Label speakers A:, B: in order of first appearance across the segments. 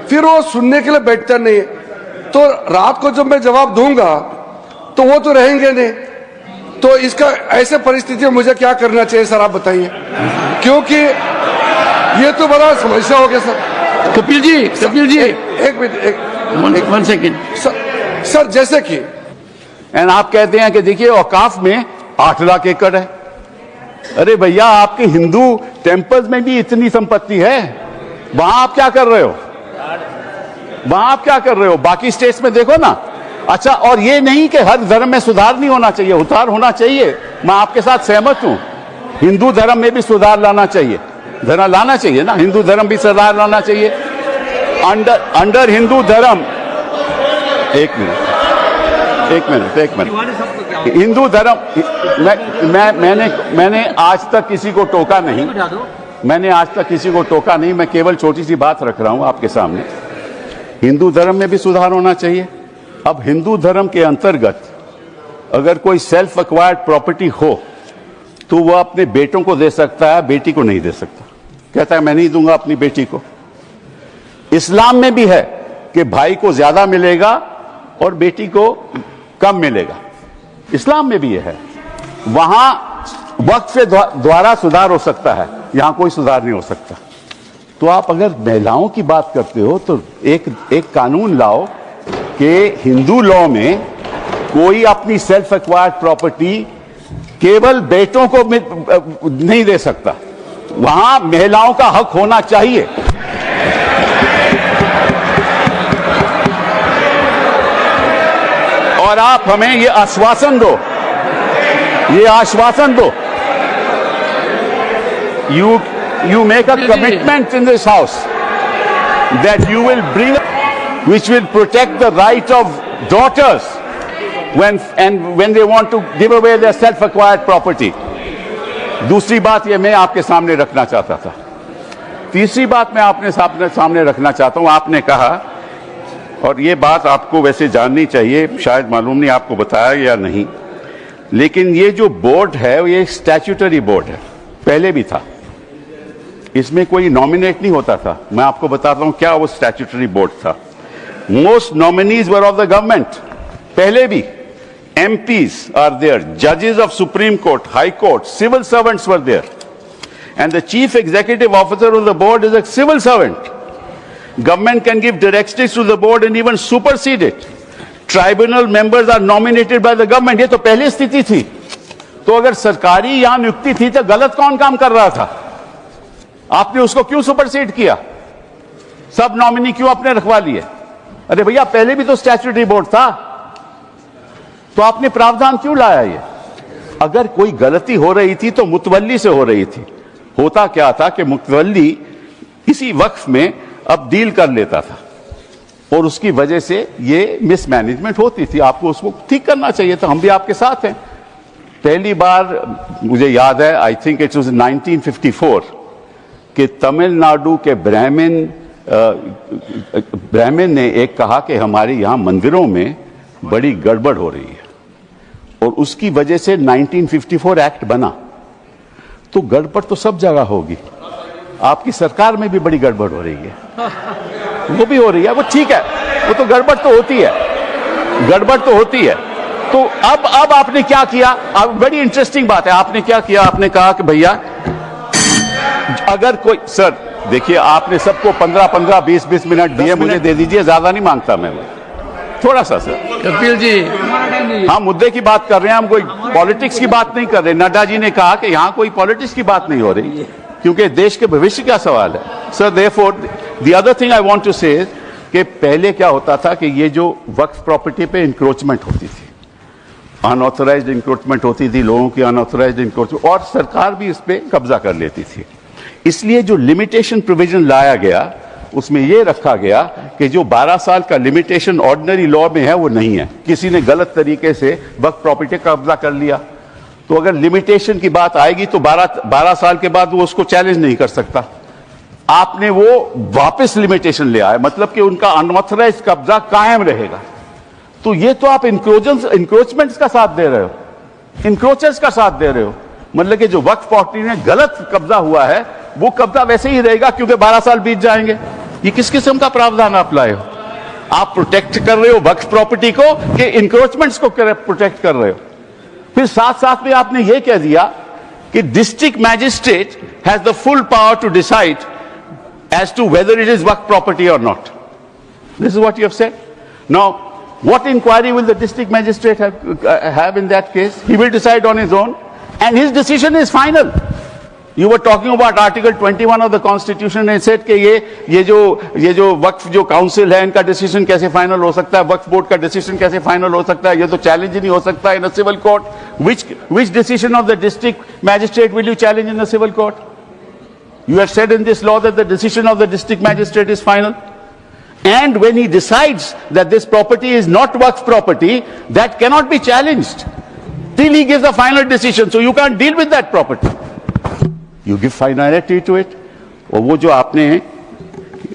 A: फिर वो सुनने के लिए बैठता नहीं। तो रात को जब मैं जवाब दूंगा तो वो तो रहेंगे नहीं। तो इसका ऐसे परिस्थिति में मुझे क्या करना चाहिए सर, आप बताइए, क्योंकि ये तो बड़ा समस्या हो गया सर।
B: कपिल जी
A: एक मिनट,
B: वन सेकेंड
A: सर जैसे कि
B: एंड आप कहते हैं कि देखिए औकाफ में 8 लाख एकड़ है। अरे भैया, आपके हिंदू टेम्पल्स में भी इतनी संपत्ति है, वहां आप क्या कर रहे हो? बाकी स्टेट्स में देखो ना। अच्छा, और ये नहीं कि हर धर्म में सुधार नहीं होना चाहिए, उतार होना चाहिए। मैं आपके साथ सहमत हूं, हिंदू धर्म में भी सुधार लाना चाहिए, लाना चाहिए ना, हिंदू धर्म भी सुधार लाना चाहिए। अंडर हिंदू धर्म, एक मिनट, हिंदू धर्म, मैंने आज तक किसी को टोका नहीं, मैं केवल छोटी सी बात रख रहा हूं आपके सामने। हिंदू धर्म में भी सुधार होना चाहिए। अब हिंदू धर्म के अंतर्गत अगर कोई सेल्फ एक्वायर्ड प्रॉपर्टी हो तो वह अपने बेटों को दे सकता है, बेटी को नहीं दे सकता। कहता है मैं नहीं दूंगा अपनी बेटी को। इस्लाम में भी है कि भाई को ज्यादा मिलेगा और बेटी को कम मिलेगा, इस्लाम में भी यह है। वहां वक्त के द्वारा सुधार हो सकता है, यहां कोई सुधार नहीं हो सकता। तो आप अगर महिलाओं की बात करते हो तो एक कानून लाओ कि हिंदू लॉ में कोई अपनी सेल्फ एक्वायर्ड प्रॉपर्टी केवल बेटों को नहीं दे सकता, वहां महिलाओं का हक होना चाहिए। और आप हमें ये आश्वासन दो, you make a commitment in this house that you will bring, which will protect the right of daughters when they want to give away their self-acquired property. दूसरी बात ये मैं आपके सामने रखना चाहता था। तीसरी बात मैं आपने सामने रखना चाहता हूं। आपने कहा, और ये बात आपको वैसे जाननी चाहिए, शायद मालूम नहीं आपको बताया या नहीं, लेकिन ये जो बोर्ड है ये स्टैट्यूटरी बोर्ड है, पहले भी था। इसमें कोई नॉमिनेट नहीं होता था। मैं आपको बताता हूं क्या वो स्टैट्यूटरी बोर्ड था। Most nominees were of the government, पहले भी। MPs are there, judges of Supreme Court, High Court, civil servants were there, and the chief executive officer of the board is a civil servant. Government can give directives to the board and even supersede it. Tribunal members are nominated by the government. ये तो पहली स्थिति थी। तो अगर सरकारी यहां नियुक्ति थी तो गलत कौन काम कर रहा था? आपने उसको क्यों सुपरसीड किया? सब नॉमिनी क्यों आपने रखवा लिए? अरे भैया, पहले भी तो स्टैट्यूटरी बोर्ड था, तो आपने प्रावधान क्यों लाया? ये अगर कोई गलती हो रही थी तो मुतवल्ली से हो रही थी। होता क्या था कि मुतवल्ली इसी वक्फ में अब डील कर लेता था और उसकी वजह से ये मिसमैनेजमेंट होती थी। आपको उसको ठीक करना चाहिए था। हम भी आपके साथ हैं। पहली बार मुझे याद है, आई थिंक इट वाज 1954, कि तमिलनाडु के ब्राह्मण ने एक कहा कि हमारे यहां मंदिरों में बड़ी गड़बड़ हो रही है, और उसकी वजह से 1954 एक्ट बना। तो गड़बड़ तो सब जगह होगी, आपकी सरकार में भी बड़ी गड़बड़ हो रही है, वो भी हो रही है, वो ठीक है, वो तो गड़बड़ तो होती है। तो अब आपने क्या किया? अब बड़ी इंटरेस्टिंग बात है, आपने क्या किया? आपने कहा कि भैया अगर कोई, सर देखिए, आपने सबको 15-15, 20-20 मिनट दिए, मुझे दे दीजिए, ज्यादा नहीं मांगता मैं, थोड़ा सा। सर
C: कपिल जी,
B: हम मुद्दे की बात कर रहे हैं, हम कोई पॉलिटिक्स की बात नहीं कर रहे। नड्डा जी ने कहा कि यहां कोई पॉलिटिक्स की बात नहीं हो रही, क्योंकि देश के भविष्य का सवाल है। Sir therefore the other thing I want to say कि पहले क्या होता था कि ये जो वक्फ प्रॉपर्टी पे इंक्रोचमेंट होती थी, अनऑथराइज्ड इंक्रोचमेंट होती थी, लोगों की अनऑथराइज्ड इंक्रोचमेंट, और सरकार भी इस पे कब्जा कर लेती थी। इसलिए जो लिमिटेशन प्रोविजन लाया गया उसमें यह रखा गया कि जो 12 साल का लिमिटेशन ऑर्डिनरी लॉ में है वो नहीं है। किसी ने गलत तरीके से वक्फ प्रॉपर्टी का कब्जा कर लिया तो अगर लिमिटेशन की बात आएगी तो 12 साल के बाद वो उसको चैलेंज नहीं कर सकता। आपने वो वापस लिमिटेशन ले आए, मतलब कि उनका अनऑथराइज्ड कब्जा कायम रहेगा। तो ये तो आप इंक्रोचमेंट्स का साथ दे रहे हो, इंक्रोचर्स का साथ दे रहे हो। मतलब कि जो वक्फ प्रॉपर्टी में गलत कब्जा हुआ है वो कब्जा वैसे ही रहेगा, क्योंकि 12 साल बीत जाएंगे। ये किस किस्म का प्रावधान आप लाए हो? आप प्रोटेक्ट कर रहे हो वक्फ प्रॉपर्टी को कि इंक्रोचमेंट्स को प्रोटेक्ट कर रहे हो? फिर साथ साथ में आपने ये कह दिया कि district magistrate has the full power to decide as to whether it is वक्फ प्रॉपर्टी और not. This is what you have said. Now, what inquiry will the district magistrate have in that case? He will decide on his own, and his decision is final. You were talking about Article 21 of the Constitution and said कि ये जो वक्फ जो council है इनका decision कैसे final हो सकता है, वक्फ बोर्ड का डिसीजन कैसे फाइनल हो सकता है, ये तो चैलेंज ही नहीं हो सकता in a civil court. Which decision of the district magistrate will you challenge in the civil court? You have said in this law that the decision of the district magistrate is final. And when he decides that this property is not waqf property, that cannot be challenged till he gives a final decision. So you can't deal with that property. You give finality to it. और वो जो आपने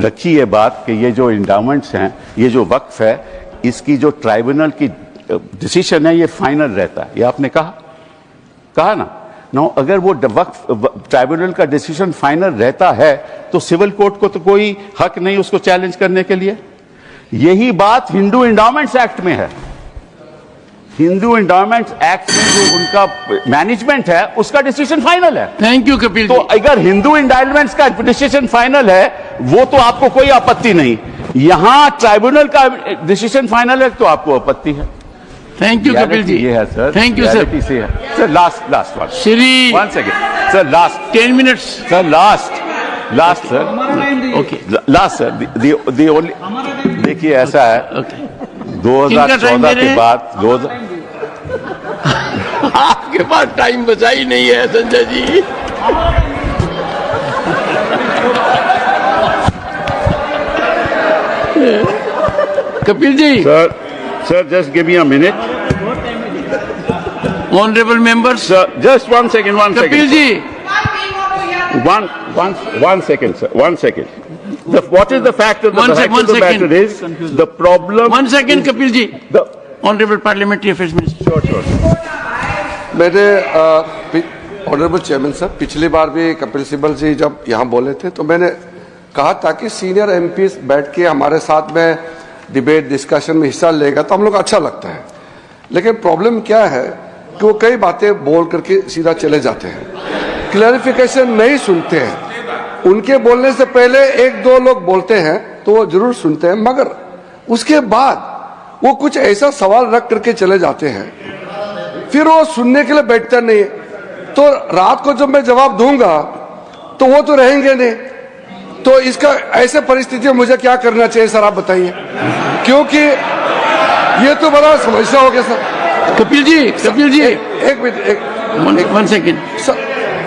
B: रखी है बात कि ये जो इंडाउमेंट्स हैं, ये जो वक्फ है, इसकी जो ट्राइब्यूनल की डिसीजन है ये फाइनल रहता है, ये आपने कहा ना. नो, अगर वो वक्फ ट्राइब्यूनल का डिसीजन फाइनल रहता है तो सिविल कोर्ट को तो कोई हक नहीं उसको चैलेंज करने के लिए. यही बात हिंदू एंडाउमेंट्स एक्ट में है. हिंदू एंडाउमेंट्स एक्ट में जो उनका मैनेजमेंट है उसका डिसीजन फाइनल है.
C: Thank you Kapil.
B: तो अगर हिंदू एंडाउमेंट्स का डिसीजन फाइनल है वो तो आपको कोई आपत्ति नहीं. यहां ट्राइब्यूनल का डिसीजन फाइनल है तो आपको आपत्ति है.
C: Thank you Kapil ji.
B: ये है sir.
C: Thank you sir.
B: Sir last one.
C: Shri
B: 1 second sir. Last
C: 10 minutes
B: sir. Last sir.
C: Okay.
B: Last sir. The only देखिए ऐसा है 2014 के बाद
C: आपके पास टाइम बचा ही नहीं है Sanjay ji. Kapil ji.
B: Sir, just give me a minute.
C: Honorable members.
B: Sir, just 1 second.
C: Kapil ji.
B: One second, sir. 1 second. What is the fact of the matter is the problem.
C: 1 second, Kapil ji. The Honorable Parliamentary Affairs Minister.
B: Sure.
A: मैंने honourable chairman साहब पिछली बार भी कपिल सिब्बल जी जब यहाँ बोले थे तो मैंने कहा था कि सीनियर एमपी बैठ के हमारे साथ में डिबेट डिस्कशन में हिस्सा लेगा तो हम लोग अच्छा लगता है. लेकिन प्रॉब्लम क्या है कि वो कई बातें बोल करके सीधा चले जाते हैं, क्लैरिफिकेशन नहीं सुनते हैं. उनके बोलने से पहले 1-2 लोग बोलते हैं तो वो जरूर सुनते हैं, मगर उसके बाद वो कुछ ऐसा सवाल रख करके चले जाते हैं, फिर वो सुनने के लिए बैठते नहीं. तो रात को जब मैं जवाब दूंगा तो वो तो रहेंगे नहीं. तो इसका ऐसे परिस्थिति में मुझे क्या करना चाहिए सर, आप बताइए, क्योंकि ये तो बड़ा समस्या हो गया सर.
C: कपिल जी.
A: एक मिनट.
C: 1 second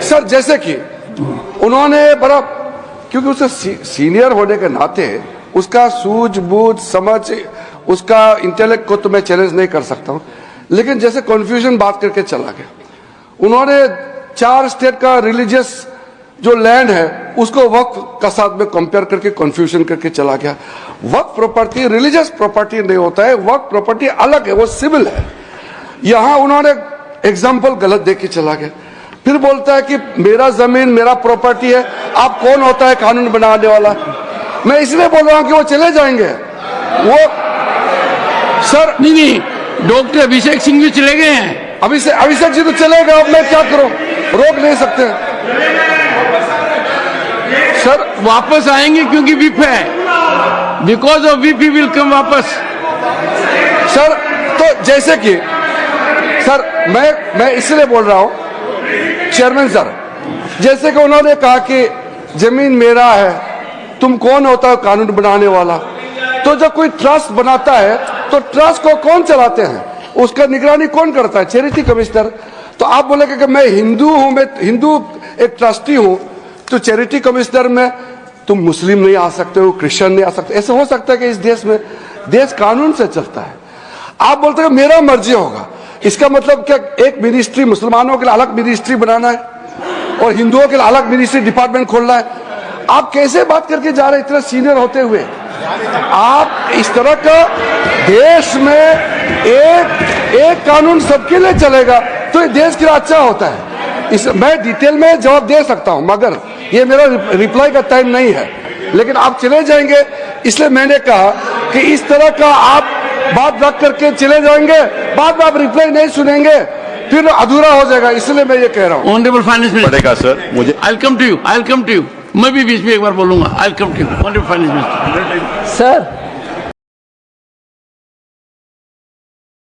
A: sir. जैसे कि उन्होंने बड़ा, क्योंकि उसे सीनियर होने के नाते उसका सूझबूझ समझ उसका इंटेलेक्ट को तो मैं चैलेंज नहीं कर सकता हूं, लेकिन जैसे कंफ्यूजन बात करके चला गया. उन्होंने 4 स्टेट का रिलीजियस जो लैंड है उसको वक्फ का साथ में कंपेयर करके कंफ्यूजन करके चला गया. वक्फ प्रॉपर्टी रिलीजियस प्रॉपर्टी नहीं होता है, वक्फ प्रॉपर्टी अलग है, वो सिविल है. यहां उन्होंने एग्जाम्पल गलत देख के चला गया. फिर बोलता है कि मेरा जमीन मेरा प्रॉपर्टी है. आप कौन होता है कानून बनाने वाला? मैं इसलिए बोल रहा हूं कि वो चले जाएंगे. वो सर
C: नहीं, डॉक्टर अभिषेक सिंह भी चले गए हैं.
A: अभिषेक जी तो चले गए, अब मैं क्या करूं, रोक नहीं सकते
C: सर. वापस आएंगे क्योंकि विप है. Because of whip he will come वापस
A: सर. तो जैसे कि सर मैं इसलिए बोल रहा हूं चेयरमैन सर, जैसे कि उन्होंने कहा कि जमीन मेरा है, तुम कौन होता है कानून बनाने वाला? तो जब कोई ट्रस्ट बनाता है तो ट्रस्ट को कौन चलाते हैं, उसका निगरानी कौन करता है? Charity commissioner. तो आप बोलेंगे कि मैं हिंदू हूं, मैं हिंदू एक ट्रस्टी हूं, तो चैरिटी कमिश्नर में तुम मुस्लिम नहीं आ सकते हो, क्रिश्चियन नहीं आ सकते. ऐसे हो सकता है कि इस देश में देश कानून से चलता है. आप बोलते हैं मेरा मर्जी होगा, इसका मतलब क्या एक मिनिस्ट्री मुसलमानों के लिए अलग मिनिस्ट्री बनाना है और हिंदुओं के लिए अलग मिनिस्ट्री डिपार्टमेंट खोलना है? आप कैसे बात करके जा रहे हैं इतने सीनियर होते हुए? आप इस तरह का देश में एक कानून सबके लिए चलेगा तो ये देश के लिए अच्छा होता है. मैं डिटेल में जवाब दे सकता हूं, मगर ये मेरा रिप्लाई का टाइम नहीं है. लेकिन आप चले जाएंगे, इसलिए मैंने कहा कि इस तरह का आप बात रख करके चले जाएंगे, बाद में आप रिप्लाई नहीं सुनेंगे, फिर अधूरा हो जाएगा, इसलिए मैं ये कह रहा हूँ।
C: ऑनरेबल फाइनेंस मिनिस्टर,
B: पड़ेगा सर मुझे।
C: आई कम टू यू, मैं भी बीच में एक बार बोलूंगा, I come to you, honourable finance minister.
D: Sir